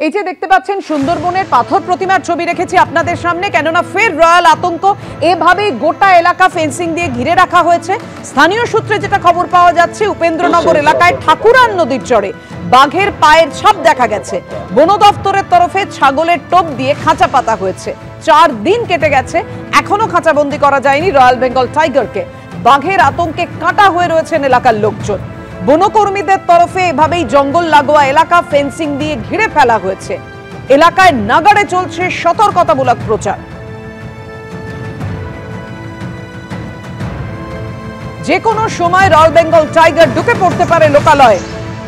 এই যে দেখতে পাচ্ছেন সুন্দরবনের পাথর প্রতিমার ছবি রেখেছি আপনাদের সামনে, কেননা ফের রয়্যাল আতঙ্ক। এভাবেই গোটা এলাকা ফেন্সিং দিয়ে ঘিরে রাখা হয়েছে। স্থানীয় সূত্রে যেটা খবর পাওয়া যাচ্ছে, উপেন্দ্রনগর এলাকায় ঠাকুরান নদীর চরে বাঘের পায়ের ছাপ দেখা গেছে। বন দফতরের তরফে ছাগলের টোপ দিয়ে খাঁচা পাতা হয়েছে। 4 দিন কেটে গেছে, এখনো খাঁচাবন্দি করা যায়নি রয়্যাল বেঙ্গল টাইগারকে। বাঘের আতঙ্কে কাঁটা হয়ে রয়েছেন এলাকার লোকজন। বনকর্মীদের তরফে এভাবেই জঙ্গল লাগোয়া এলাকা ফেন্সিং দিয়ে ঘিরে ফেলা হয়েছে। এলাকায় নাগাড়ে চলছে সতর্কতামূলক প্রচার। যে কোনো সময় রয়্যাল বেঙ্গল টাইগার ঢুকে পড়তে পারে লোকালয়ে,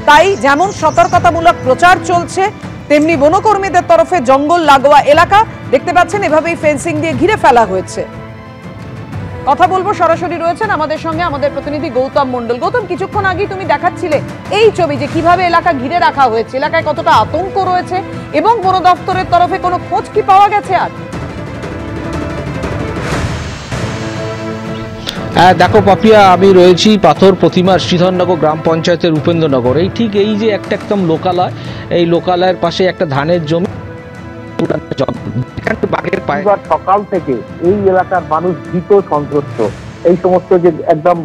তাই যেমন সতর্কতামূলক প্রচার চলছে, তেমনি বনকর্মীদের তরফে জঙ্গল লাগোয়া এলাকা দেখতে পাচ্ছেন এভাবেই ফেন্সিং দিয়ে ঘিরে ফেলা হয়েছে। কথা বলবো, সরাসরি রয়েছেন আমাদের সঙ্গে আমাদের প্রতিনিধি গৌতম মণ্ডল। গৌতম, কিছুক্ষণ আগে তুমি দেখাচ্ছিলে এই ছবি যে কিভাবে এলাকা ঘিরে রাখা হয়েছে, এলাকায় কতটা আতঙ্ক রয়েছে এবং বন দপ্তরের তরফে কোনো খোঁজ কি পাওয়া গেছে? আর দেখো পাপিয়া, আমি রয়েছি পাথর প্রতিমার শ্রীধরনগর গ্রাম পঞ্চায়েতের উপেন্দ্রনগর। এই ঠিক এই যে একদম লোকালয়, এই লোকালয়ের পাশে একটা ধানের জমি। সকাল থেকে এই এলাকার মানুষ ভীত সন্ত্রস্ত। এই সমস্ত যে একদম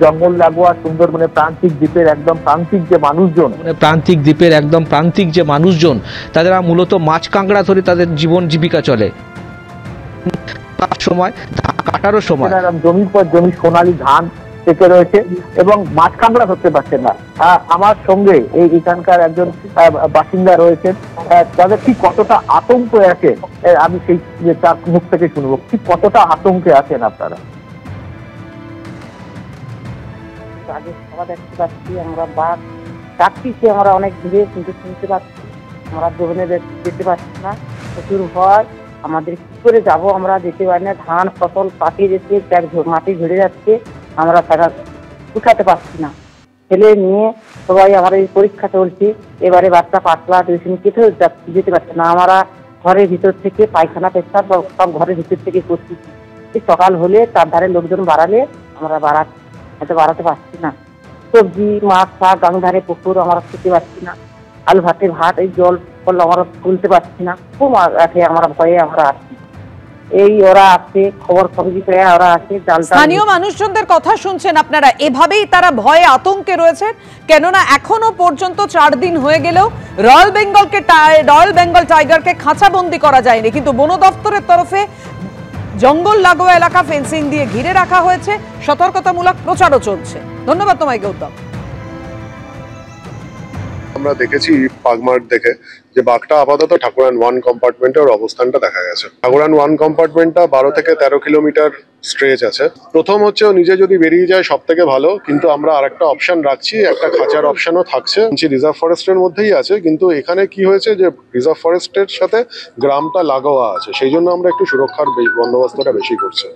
জঙ্গল লাগোয়া সুন্দরবনের প্রান্তিক দ্বীপের একদম প্রান্তিক যে মানুষজন, প্রান্তিক দ্বীপের একদম প্রান্তিক যে মানুষজন, তারা মূলত মাছ কাঁকড়া ধরে তাদের জীবন জীবিকা চলে। তার সময় কাটারও সময় জমির পর জমি সোনালী ধান পেকে রয়েছে এবং মাছ কাঁকড়া ধরতে পারছে না। আমার সঙ্গে এখানকার একজন বাসিন্দা রয়েছেন, তাদের ঠিক কতটা আতঙ্ক আছে আমি সেই তার মুখ থেকে শুনবো। ঠিক কতটা আতঙ্কে আছেন আপনারা? আগে সবাই দেখতে পাচ্ছি আমরা বাঘ ডাকতেছি, আমরা অনেক দূরে কিন্তু শুনতে পাচ্ছি, আমরা জমিনে যেতে পারছি না, প্রচুর ভয়। আমাদের কি করে যাব, আমরা যেতে পারি না। ধান ফসল পাকিয়ে যাচ্ছে, মাটি ঝরে যাচ্ছে, আমরা তারা উঠাতে পারছি না। ছেলে নিয়ে সবাই আমার এই পরীক্ষা চলছে, এবারে বাচ্চা পাতলা টিউশন কেটেও যেতে পারছে না। আমরা ঘরের ভিতর থেকে পায়খানা পেশাব সব ঘরের ভিতর থেকে করছি। সকাল হলে তার ধারে লোকজন বাড়ালে আমরা বাড়াতে পারছি না। সবজি মাছ শাক গাং ধারে পুকুর আমরা খেতে পারছি না। আলু ভাতে ভাত এই জল ফল আমরা তুলতে পারছি না। খুব আছে, আমরা ভয়ে আমরা আসছি। এই ওরা আসছে, খবর পেয়ে ওরা আসে। স্থানীয় মানুষজনদের কথা শুনছেন আপনারা, এভাবেই তারা ভয়ে আতঙ্কে রয়েছেন, কেননা এখনো পর্যন্ত 4 দিন হয়ে গেলেও রয়্যাল বেঙ্গল টাইগারকে খাঁচাবন্দি করা যায়নি। কিন্তু বন দপ্তরের তরফে জঙ্গল লাগোয়া এলাকা ফেন্সিং দিয়ে ঘিরে রাখা হয়েছে, সতর্কতামূলক প্রচারও চলছে। ধন্যবাদ তোমায় গৌতম। আমরা দেখেছি পাগমার দেখে যে বাঘটা আপাতত ঠাকুরান 1 কম্পার্টমেন্টের অবস্থানটা দেখা গেছে। ঠাকুরান 1 কম্পার্টমেন্টটা 12 থেকে 13 কিলোমিটার স্ট্রেচ আছে। প্রথম হচ্ছে ও নিজে যদি বেরিয়ে যায় সব থেকে ভালো, কিন্তু আমরা আরেকটা অপশন রাখছি, একটা খাঁচার অপশনও থাকছে। রিজার্ভ ফরেস্টের মধ্যেই আছে, কিন্তু এখানে কি হয়েছে যে রিজার্ভ ফরেস্টের সাথে গ্রামটা লাগোয়া আছে, সেই জন্য আমরা একটু সুরক্ষার বন্দোবস্তটা বেশি করছি।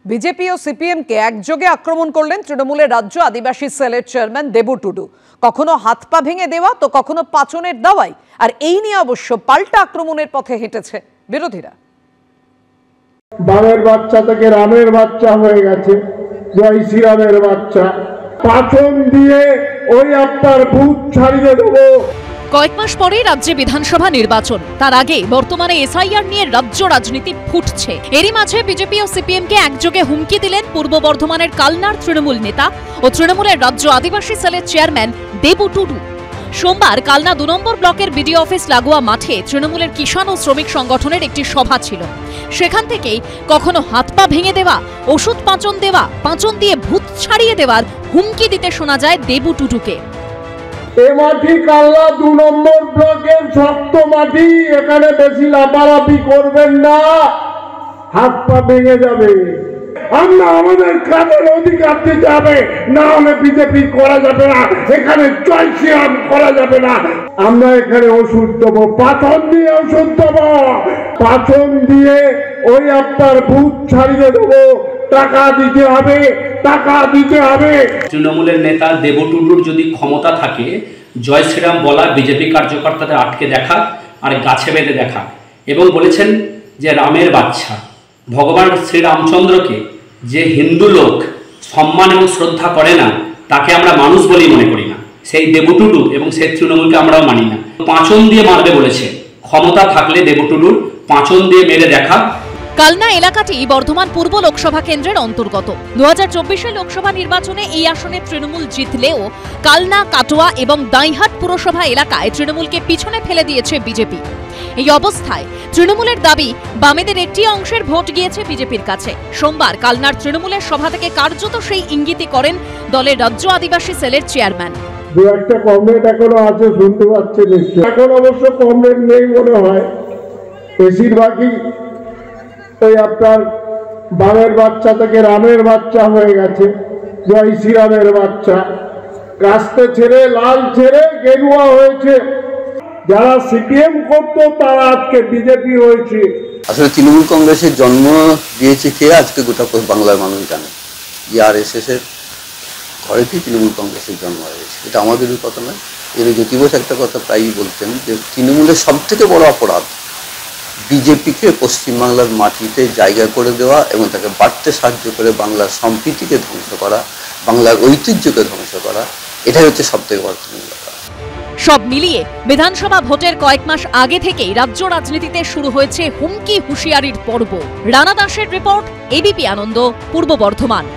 বিজেপি ও সিপিএমকে একযোগে আক্রমণ করলেন তৃণমূলের রাজ্য আদিবাসী সেলের চেয়ারম্যান দেবু টুডু। কখনো হাত পা ভেঙে দেওয়া তো কখনো পাচনের দাওয়াই। আর এই নিয়ে অবশ্য পাল্টা আক্রমণের পথে হেঁটেছে বিরোধীরা। বামের বাচ্চা থেকে রামের বাচ্চা হয়ে গেছে, জয় শ্রীরামের বাচ্চা। পাচন দিয়ে ওই আপনার ভূত ছাড়িয়ে দেবো। কয়েক মাস পরেই রাজ্যে বিধানসভা নির্বাচন, তার আগে বর্তমানে এসআইআর নিয়ে রাজ্য রাজনীতি ফুটছে। এরই মাঝে বিজেপি ও সিপিএমকে একযোগে হুমকি দিলেন পূর্ব বর্ধমানের কালনার তৃণমূল নেতা ও তৃণমূলের রাজ্য আদিবাসী সেলের চেয়ারম্যান দেবু টুডু। সোমবার কালনা 2 নম্বর ব্লকের বিডিও অফিস লাগোয়া মাঠে তৃণমূলের কিষাণ ও শ্রমিক সংগঠনের একটি সভা ছিল। সেখান থেকেই কখনো হাত পা ভেঙে দেওয়া, ওষুধ পাচন দেওয়া, পাচন দিয়ে ভূত ছাড়িয়ে দেওয়ার হুমকি দিতে শোনা যায় দেবু টুডুকে। এ মাটি কালনা 2 নম্বর ব্লকের শক্ত মাটি, এখানে বেশি লাফালাফি করবেন না, হাত পা ভেঙে যাবে। আমরা আমাদের কাজের অধিকার দিতে হবে, না হলে বিজেপি করা যাবে না, এখানে জয় শ্রীরাম করা যাবে না। আমরা এখানে ওষুধ দেবো, পাচন দিয়ে ওষুধ দেবো, পাচন দিয়ে ওই আপনার ভূত ছাড়িয়ে দেবো। টাকা দিতে হবে, টাকা দিতে হবে। তৃণমূলের নেতা দেবু টুডুর যদি ক্ষমতা থাকে, জয় শ্রীরাম বলা বিজেপি কার্যকর্তাদের আটকে দেখা আর গাছে বেঁধে দেখা, এবং বলেছেন যে রামের বাচ্চা ভগবান শ্রীরামচন্দ্রকে যে হিন্দু লোক সম্মান এবং শ্রদ্ধা করে না, তাকে আমরা মানুষ বলেই মনে করি না। সেই দেবু টুডু এবং সেই তৃণমূলকে আমরাও মানি না। পাঁচন দিয়ে মারবে বলেছে। ক্ষমতা থাকলে দেবটুলুর পাঁচন দিয়ে মেরে দেখা। কালনা এলাকাটি বর্ধমান পূর্ব লোকসভা কেন্দ্রের অন্তর্গত। 2024 লোকসভা নির্বাচনে এই আসনে তৃণমূল জিতলেও কালনা, কাটোয়া এবং দাইহাট পুরসভা এলাকায় তৃণমূলকে পিছনে ফেলে দিয়েছে বিজেপি। এই অবস্থায় তৃণমূলের দাবি বামেদের একটি অংশের ভোট গিয়েছে বিজেপির কাছে। সোমবার কালনার তৃণমূলের সভা থেকে কার্যত সেই ইঙ্গিতই করেন দলের রাজ্য আদিবাসী সেলের চেয়ারম্যান। দু একটা কমরেড এখনো আছে, শুনতে পাচ্ছে নিশ্চয়। এখন অবশ্য কমরেড নেই মনে হয়, বেশিরভাগই ওই আপনার বামের বাচ্চা থেকে রামের বাচ্চা হয়ে গেছে, জয় শ্রীরামের বাচ্চা। কাস্তে ছেড়ে লাল ছেড়ে গেরুয়া হয়েছে। যারা সিপিএম করতো তারা আজকে বিজেপি হয়েছে। আসলে তৃণমূল কংগ্রেসের জন্ম দিয়েছে কে আজকে গোটা বাংলার মানুষ জানে। RSS এর ঘরেতেই তৃণমূল কংগ্রেসের জন্ম হয়েছে, এটা আমাদেরই কথা নয়। এর জ্যোতি বোস একটা কথা প্রায়ই বলতেন যে তৃণমূলের সব থেকে বড় অপরাধ বিজেপিকে পশ্চিমবাংলার মাটিতে জায়গা করে দেওয়া এবং তাকে বাড়তে সাহায্য করে বাংলার সম্প্রীতিকে ধ্বংস করা, বাংলার ঐতিহ্যকে ধ্বংস করা, এটাই হচ্ছে সব থেকে বড় তৃণমূল। সব মিলিয়ে বিধানসভা ভোটের কয়েক মাস আগে থেকেই রাজ্য রাজনীতিতে শুরু হয়েছে হুমকি হুঁশিয়ারির পর্ব। রানা দাসের রিপোর্ট, এবিপি আনন্দ, পূর্ব বর্ধমান।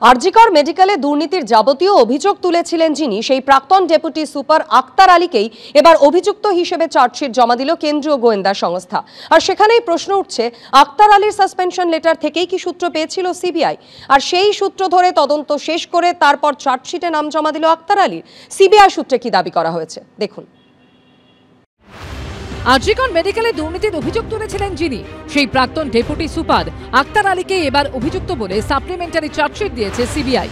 আরজিকর মেডিকেলে দুর্নীতির যাবতীয় অভিযোগ তুলেছিলেন যিনি, সেই প্রাক্তন ডেপুটি সুপার আক্তার আলীকেই এবার অভিযুক্ত হিসেবে চার্জশিট জমা দিল কেন্দ্রীয় গোয়েন্দা সংস্থা। আর সেখানেই প্রশ্ন উঠছে, আক্তার আলীর সাসপেনশন লেটার থেকেই কি সূত্র পেয়েছিল সিবিআই? আর সেই সূত্র ধরে তদন্ত শেষ করে তারপর চার্জশিটে নাম জমা দিল আক্তার আলীর। সিবিআই সূত্রে কি দাবি করা হয়েছে দেখুন। আরজিকর মেডিকেলে দুর্নীতির অভিযোগ তুলেছিলেন যিনি, সেই প্রাক্তন ডেপুটি সুপার আক্তার আলীকে এবার অভিযুক্ত বলে সাপ্লিমেন্টারি চার্জশিট দিয়েছে সিবিআই।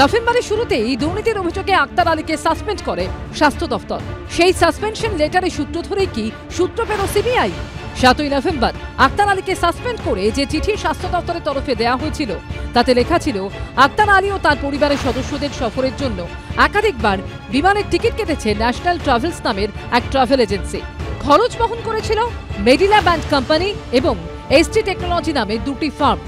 নভেম্বরের শুরুতেই দুর্নীতির অভিযোগে আক্তার আলীকে সাসপেন্ড করে স্বাস্থ্য দফতর। সেই সাসপেনশন লেটারের সূত্র ধরেই কি সূত্র পেল সিবিআই। 7ই নভেম্বর আক্তার আলীকে সাসপেন্ড করে যে চিঠি স্বাস্থ্য দপ্তরের তরফে দেওয়া হয়েছিল তাতে লেখা ছিল আক্তার আলী ও তার পরিবারের সদস্যদের সফরের জন্য একাধিকবার বিমানের টিকিট কেটেছে ন্যাশনাল ট্রাভেলস নামের এক ট্রাভেল এজেন্সি। খরচ বহন করেছিল মেডিল্যাব অ্যান্ড কোম্পানি এবং এসটি টেকনোলজি নামে দুটি ফার্ম।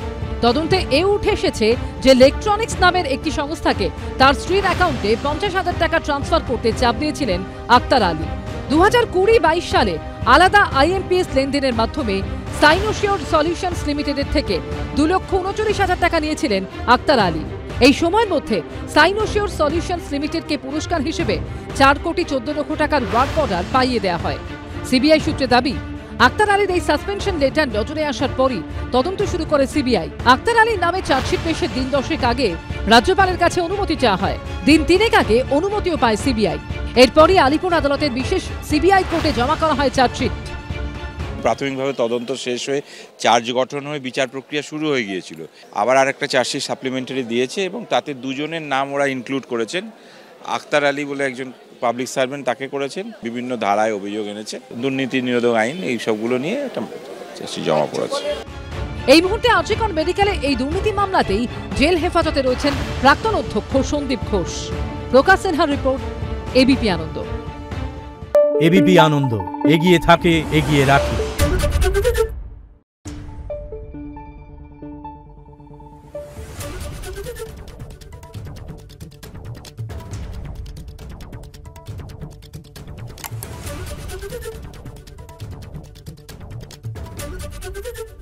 তদন্তে উঠে এসেছে যে ইলেকট্রনিক্স নামের একটি সংস্থাকে তার স্ত্রীর অ্যাকাউন্টে 50,000 টাকা ট্রান্সফার করতে চাপ দিয়েছিলেন আক্তার আলী। 2020-22 সালে আলাদা IMPS লেনদেনের মাধ্যমে সাইনোশিওর সলিউশনস লিমিটেডের থেকে 2,39,000 টাকা নিয়েছিলেন আক্তার আলী। এই সময়ের মধ্যে সাইনোশিওর সলিউশনস লিমিটেডকে পুরস্কার হিসেবে 4,14 লক্ষ টাকার ওয়ার্ক অর্ডার পাইয়ে দেওয়া হয়। সিবিআই সূত্রে দাবি, আক্তার আলীর এই সাসপেনশন লেটার নজরে আসার পরই তদন্ত শুরু করে সিবিআই। আক্তার আলীর নামে চার্জশিট পেশের দিন 10 আগে রাজ্যপালের কাছে অনুমতি চাওয়া হয়। দিন 3 আগে অনুমতিও পায় সিবিআই। এরপরই আলিপুর আদালতের বিশেষ সিবিআই কোর্টে জমা করা হয় চার্জশিট। প্রাথমিকভাবে তদন্ত শেষ হয়ে চার্জ গঠন হয়ে বিচার প্রক্রিয়া শুরু হয়ে গিয়েছিল। আবার আরেকটা চার্জশিট সাপ্লিমেন্টারি দিয়েছে এবং তাতে দুজনের নাম ওরা ইনক্লুড করেছেন। আক্তার আলী বলে একজন পাবলিক সার্ভেন্ট, তাকে করেছেন, বিভিন্ন ধারায় অভিযোগ এনেছে, দুর্নীতি নিরোধক আইন, এই সবগুলো নিয়ে একটা চার্জশিট জমা পড়েছে। এই মুহূর্তে আরজিকর মেডিকেলে এই দুর্নীতি মামলাতেই জেল হেফাজতে রয়েছেন প্রাক্তন অধ্যক্ষ সন্দীপ ঘোষ। প্রকাশ সিনহার রিপোর্ট, এবিপি আনন্দ। এবিপি আনন্দ, এগিয়ে থাকে, এগিয়ে রাখে। Thank you.